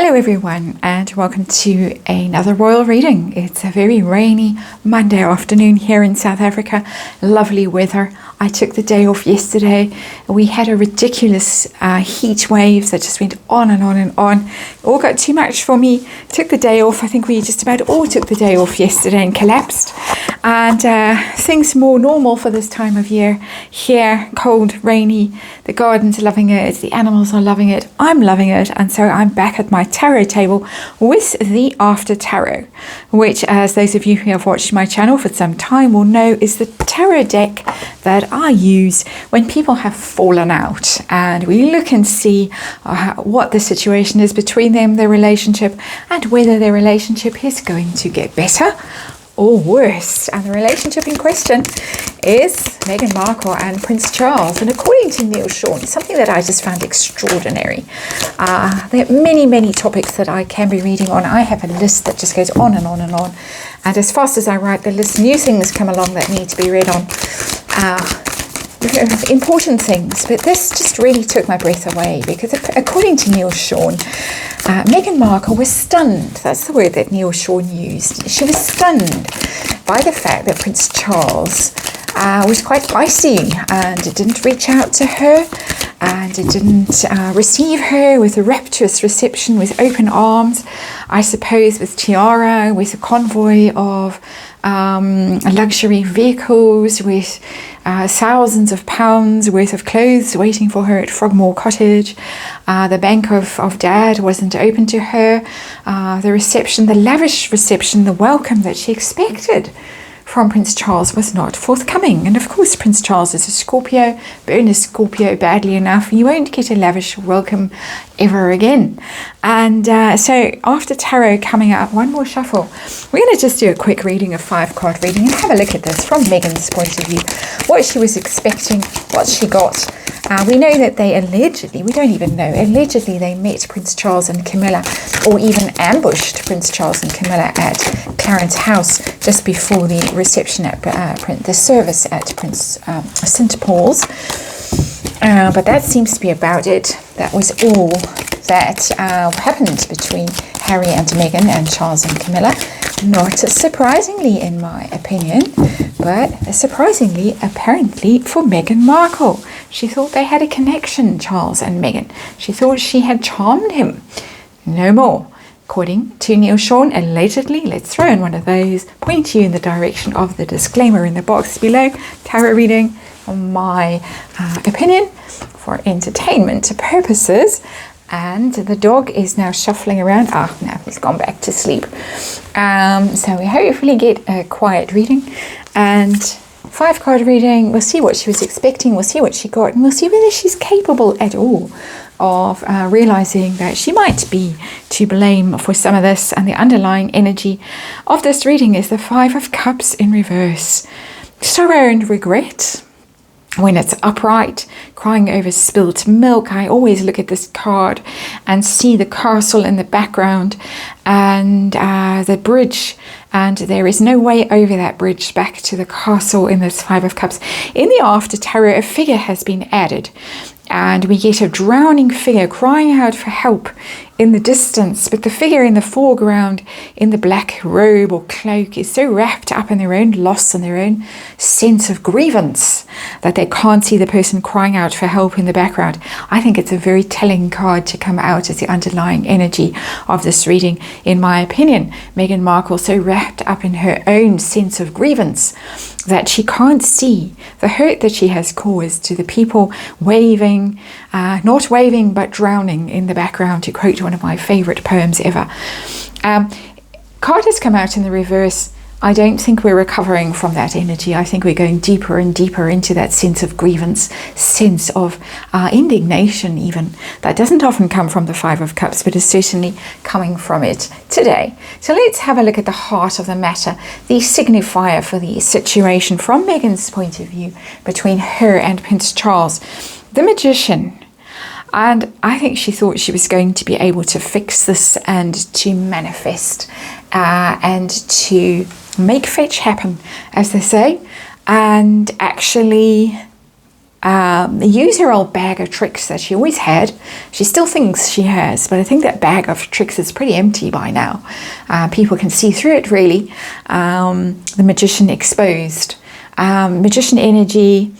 Hello everyone and welcome to another royal reading. It's a very rainy Monday afternoon here in South Africa. Lovely weather. I took the day off yesterday. We had a ridiculous heat wave that just went on and on and on. It all got too much for me. Took the day off. I think we just about all took the day off yesterday and collapsed. And things more normal for this time of year. Here, cold, rainy. The garden's loving it. The animals are loving it. I'm loving it. And so I'm back at my tarot table with the After Tarot, which, as those of you who have watched my channel for some time will know, is the tarot deck that I use when people have fallen out, and we look and see what the situation is between them, their relationship, and whether their relationship is going to get better or worse. And the relationship in question is Meghan Markle and Prince Charles. And according to Neil Sean, something that I just found extraordinary. There are many topics that I can be reading on. I have a list that just goes on and on and on. And as fast as I write the list, new things come along that need to be read on. Important things, but this just really took my breath away because according to Neil Sean, Meghan Markle was stunned. That's the word that Neil Sean used. She was stunned by the fact that Prince Charles was quite icy and didn't reach out to her and didn't receive her with a rapturous reception with open arms, I suppose with tiara, with a convoy of luxury vehicles, with thousands of pounds worth of clothes waiting for her at Frogmore Cottage. The bank of dad wasn't open to her. The reception, the lavish reception, the welcome that she expected from Prince Charles was not forthcoming. And of course, Prince Charles is a Scorpio, burn a Scorpio badly enough, you won't get a lavish welcome ever again. And so after tarot coming up, one more shuffle. We're going to just do a quick reading, a 5-card reading, and have a look at this from Meghan's point of view. What she was expecting, what she got. We know that they allegedly, we don't even know, allegedly they met Prince Charles and Camilla, or even ambushed Prince Charles and Camilla at Clarence House just before the reception at the service at Prince St. Paul's. But that seems to be about it. That was all that happened between Harry and Meghan and Charles and Camilla. Not surprisingly, in my opinion, but surprisingly, apparently, for Meghan Markle. She thought they had a connection, Charles and Meghan. She thought she had charmed him. No more. According to Neil Sean, allegedly, let's throw in one of those, point you in the direction of the disclaimer in the box below. Tarot reading, my opinion, for entertainment purposes. And the dog is now shuffling around. Now he's gone back to sleep. So we hopefully get a quiet reading. And 5-card reading, we'll see what she was expecting, we'll see what she got, and we'll see whether she's capable at all of realizing that she might be to blame for some of this. And the underlying energy of this reading is the 5 of Cups in reverse. Sorrow and regret. When it's upright, crying over spilt milk, I always look at this card and see the castle in the background and the bridge, and there is no way over that bridge back to the castle in this 5 of Cups. In the After Tarot, a figure has been added, and we get a drowning figure crying out for help in the distance, but the figure in the foreground in the black robe or cloak is so wrapped up in their own loss and their own sense of grievance that they can't see the person crying out for help in the background. I think it's a very telling card to come out as the underlying energy of this reading, in my opinion. Meghan Markle so wrapped up in her own sense of grievance that she can't see the hurt that she has caused to the people waving, not waving but drowning in the background, to quote one of my favorite poems ever. Card has come out in the reverse. I don't think we're recovering from that energy. I think we're going deeper and deeper into that sense of grievance, sense of indignation even. That doesn't often come from the 5 of Cups, but is certainly coming from it today. So let's have a look at the heart of the matter, the signifier for the situation from Meghan's point of view between her and Prince Charles. The Magician. And I think she thought she was going to be able to fix this and to manifest and to make fetch happen, as they say. And actually, use her old bag of tricks that she always had. She still thinks she has, but I think that bag of tricks is pretty empty by now. People can see through it, really. The magician exposed. Magician energy,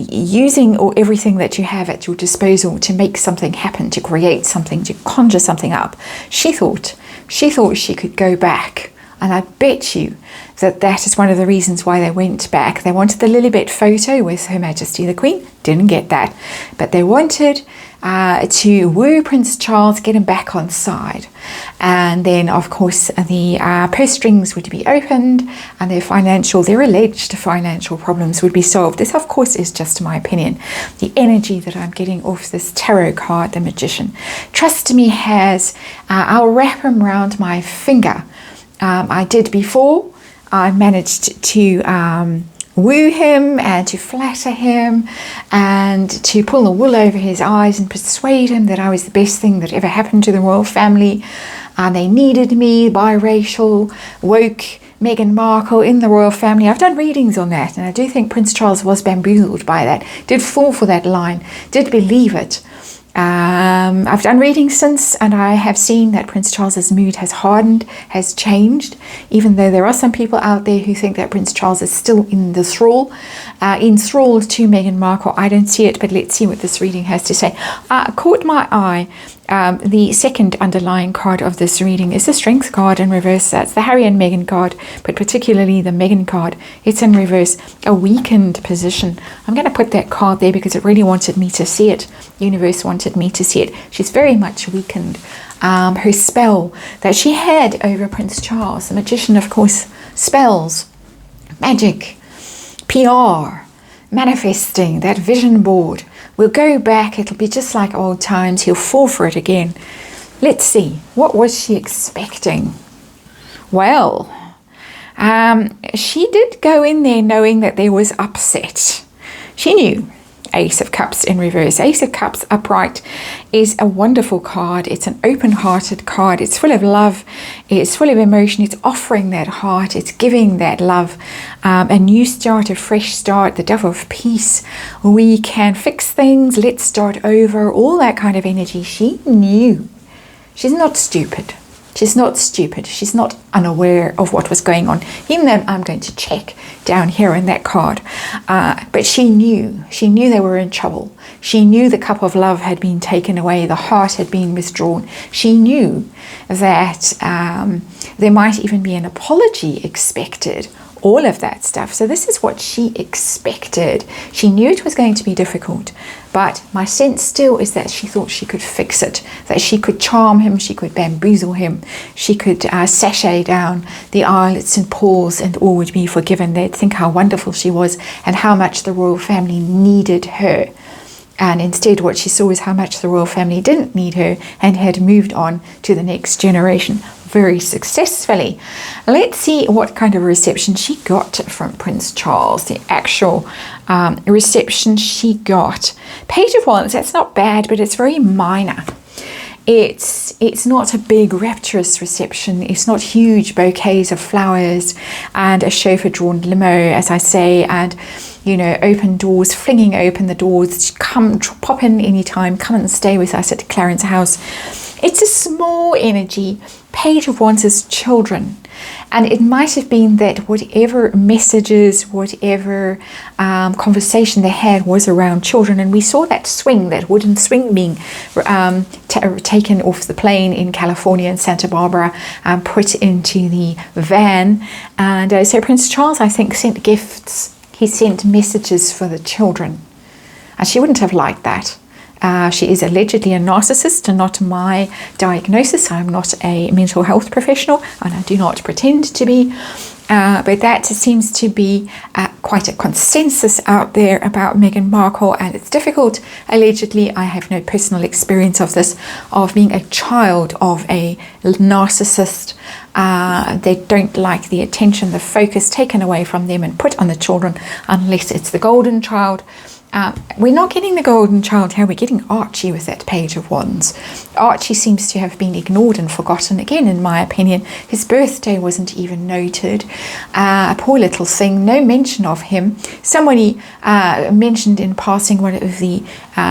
using everything that you have at your disposal to make something happen, to create something, to conjure something up. She thought she could go back. And I bet you that is one of the reasons why they went back. They wanted the Lilibet photo with Her Majesty the Queen. Didn't get that. But they wanted to woo Prince Charles, get him back on side. And then, of course, the purse strings would be opened and their alleged financial problems would be solved. This, of course, is just my opinion. The energy that I'm getting off this tarot card, the Magician. Trust me, I'll wrap him around my finger. I did before. I managed to woo him and to flatter him and to pull the wool over his eyes and persuade him that I was the best thing that ever happened to the royal family. They needed me, biracial, woke Meghan Markle in the royal family. I've done readings on that, and I do think Prince Charles was bamboozled by that, did fall for that line, did believe it. I've done readings since, and I have seen that Prince Charles's mood has hardened, has changed, even though there are some people out there who think that Prince Charles is still in the thrall, enthralled to Meghan Markle. I don't see it, but let's see what this reading has to say. Caught my eye. The second underlying card of this reading is the Strength card in reverse. That's the Harry and Meghan card, but particularly the Meghan card. It's in reverse, a weakened position. I'm going to put that card there because it really wanted me to see it. Universe wanted me to see it. She's very much weakened. Her spell that she had over Prince Charles, the Magician, of course, spells, magic, PR, manifesting, that vision board. We'll go back. It'll be just like old times. He'll fall for it again. Let's see. What was she expecting? Well, she did go in there knowing that there was upset. She knew. Ace of Cups in reverse. Ace of Cups upright is a wonderful card. It's an open-hearted card. It's full of love. It's full of emotion. It's offering that heart. It's giving that love. A new start, a fresh start, the Dove of Peace. We can fix things. Let's start over. All that kind of energy. She knew. She's not stupid. She's not stupid. She's not unaware of what was going on, even though I'm going to check down here in that card. But she knew. She knew they were in trouble. She knew the cup of love had been taken away. The heart had been withdrawn. She knew that there might even be an apology expected. All of that stuff. So this is what she expected. She knew it was going to be difficult, but my sense still is that she thought she could fix it, that she could charm him, she could bamboozle him, she could sashay down the aisle at St. Paul's and all would be forgiven. They'd think how wonderful she was and how much the royal family needed her. And instead what she saw is how much the royal family didn't need her and had moved on to the next generation very successfully. Let's see what kind of reception she got from Prince Charles, the actual reception she got. Page of Wands, that's not bad, but it's very minor. It's not a big rapturous reception. It's not huge bouquets of flowers and a chauffeur-drawn limo, as I say, and open doors, flinging open the doors. Come, pop in anytime. Come and stay with us at Clarence House. It's a small energy. Page of Wands is children. And it might have been that whatever messages, whatever conversation they had was around children. And we saw that swing, that wooden swing being taken off the plane in California and Santa Barbara and put into the van. And so Prince Charles, I think, sent gifts. He sent messages for the children. And she wouldn't have liked that. She is allegedly a narcissist, and not my diagnosis. I'm not a mental health professional, and I do not pretend to be. But that seems to be quite a consensus out there about Meghan Markle, and it's difficult. Allegedly, I have no personal experience of this, of being a child of a narcissist. They don't like the attention, the focus taken away from them and put on the children, unless it's the golden child. we're not getting the golden child here, we're getting Archie with that Page of Wands. Archie seems to have been ignored and forgotten again, in my opinion. His birthday wasn't even noted. A poor little thing, no mention of him. Somebody mentioned in passing, one of the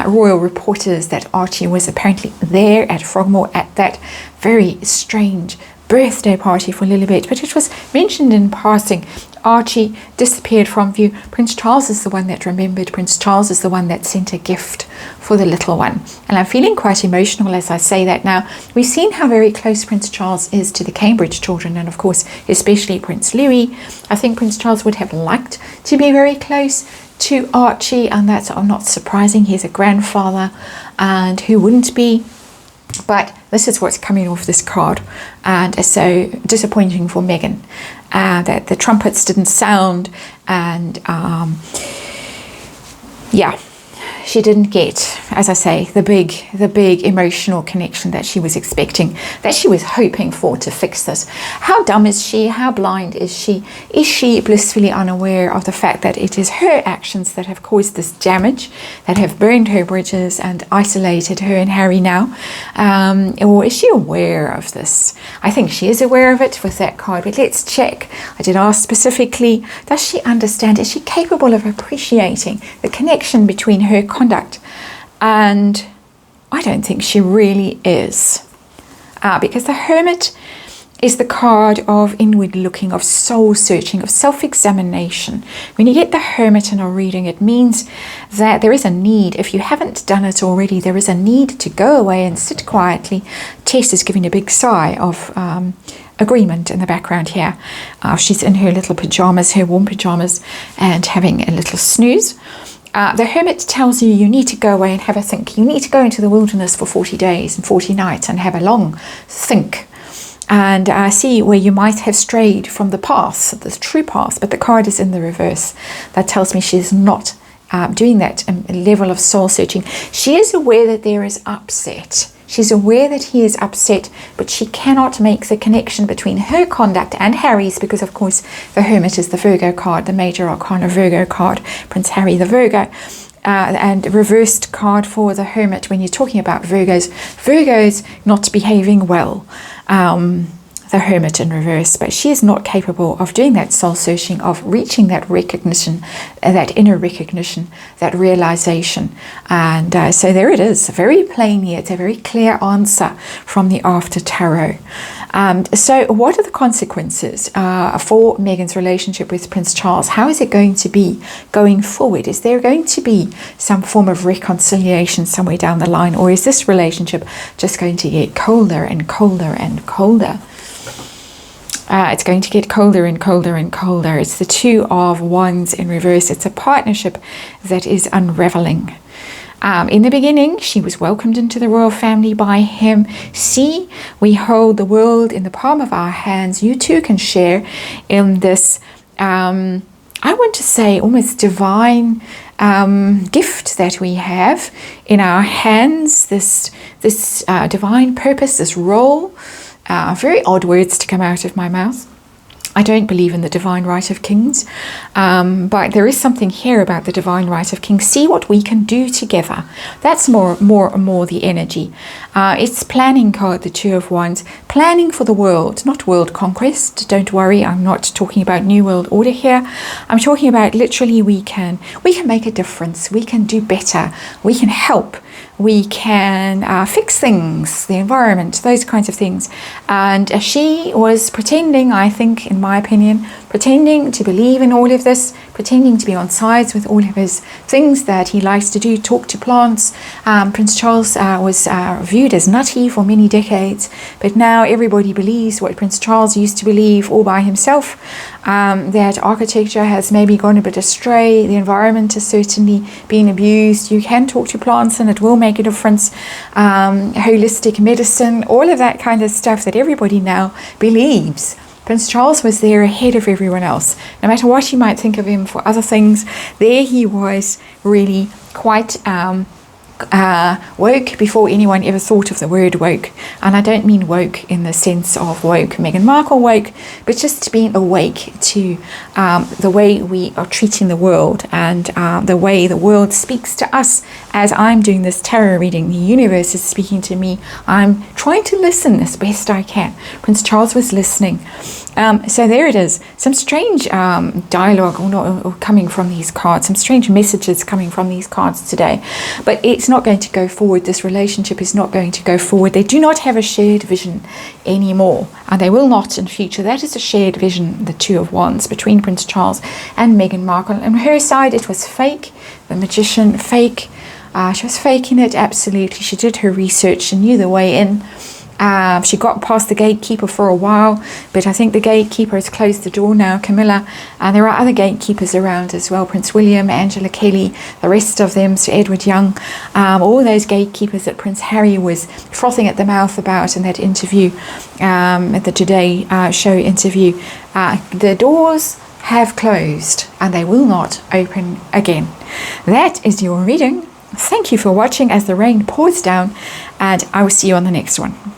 royal reporters, that Archie was apparently there at Frogmore at that very strange birthday party for Lilibet, but it was mentioned in passing. Archie disappeared from view. Prince Charles is the one that remembered. Prince Charles is the one that sent a gift for the little one. And I'm feeling quite emotional as I say that now. We've seen how very close Prince Charles is to the Cambridge children, and of course, especially Prince Louis. I think Prince Charles would have liked to be very close to Archie, and that's not surprising. He's a grandfather, and who wouldn't be? But this is what's coming off this card, and it's so disappointing for Meghan that the trumpets didn't sound, and yeah, she didn't get, as I say, the big emotional connection that she was expecting, that she was hoping for to fix this. How dumb is she? How blind is she? Is she blissfully unaware of the fact that it is her actions that have caused this damage, that have burned her bridges and isolated her and Harry now? Or is she aware of this? I think she is aware of it with that card, but let's check. I did ask specifically, does she understand? Is she capable of appreciating the connection between her conduct? And I don't think she really is, because the Hermit is the card of inward looking, of soul searching, of self-examination. When you get the Hermit in a reading, it means that there is a need. If you haven't done it already, there is a need to go away and sit quietly. Tess is giving a big sigh of agreement in the background here. She's in her little pajamas, her warm pajamas, and having a little snooze. The Hermit tells you need to go away and have a think. You need to go into the wilderness for 40 days and 40 nights and have a long think and see where you might have strayed from the path, the true path. But the card is in the reverse. That tells me she's not doing that level of soul searching. She is aware that there is upset. She's aware that he is upset, but she cannot make the connection between her conduct and Harry's, because of course the Hermit is the Virgo card, the major arcana Virgo card, Prince Harry the Virgo. And reversed card for the Hermit when you're talking about Virgos not behaving well. The Hermit in reverse, but she is not capable of doing that soul searching, of reaching that recognition, that inner recognition, that realization. And so there it is, very plainly, it's a very clear answer from the After Tarot. So what are the consequences for Meghan's relationship with Prince Charles? How is it going to be going forward? Is there going to be some form of reconciliation somewhere down the line, or is this relationship just going to get colder and colder and colder? It's going to get colder and colder and colder. It's the Two of Wands in reverse. It's a partnership that is unraveling. In the beginning, she was welcomed into the royal family by him. See, we hold the world in the palm of our hands. You too can share in this, I want to say, almost divine gift that we have in our hands, this divine purpose, this role. Very odd words to come out of my mouth. I don't believe in the divine right of kings, but there is something here about the divine right of kings. See what we can do together. That's more the energy. It's planning card, the Two of Wands. Planning for the world, not world conquest. Don't worry, I'm not talking about New World Order here. I'm talking about literally we can make a difference. We can do better. We can help. We can fix things, the environment, those kinds of things. And she was pretending, I think, in my opinion, pretending to believe in all of this, pretending to be on sides with all of his things that he likes to do, talk to plants. Prince Charles was viewed as nutty for many decades, but now everybody believes what Prince Charles used to believe all by himself, that architecture has maybe gone a bit astray, the environment has certainly been abused, you can talk to plants and it will make a difference, holistic medicine, all of that kind of stuff that everybody now believes. Prince Charles was there ahead of everyone else. No matter what you might think of him for other things, there he was really quite woke before anyone ever thought of the word woke. And I don't mean woke in the sense of woke Meghan Markle woke, but just being awake to the way we are treating the world, and the way the world speaks to us. As I'm doing this tarot reading, the universe is speaking to me. I'm trying to listen as best I can. Prince Charles was listening. So there it is. Some strange dialogue or coming from these cards, some strange messages coming from these cards today. But it's not going to go forward. This relationship is not going to go forward. They do not have a shared vision anymore, and they will not in future. That is a shared vision, the Two of Wands, between Prince Charles and Meghan Markle. On her side, it was fake. The magician, fake. She was faking it, absolutely. She did her research. She knew the way in. She got past the gatekeeper for a while, but I think the gatekeeper has closed the door now, Camilla. And there are other gatekeepers around as well. Prince William, Angela Kelly, the rest of them, Sir Edward Young, all those gatekeepers that Prince Harry was frothing at the mouth about in that interview, at the Today Show interview. The doors have closed and they will not open again. That is your reading. Thank you for watching as the rain pours down, and I will see you on the next one.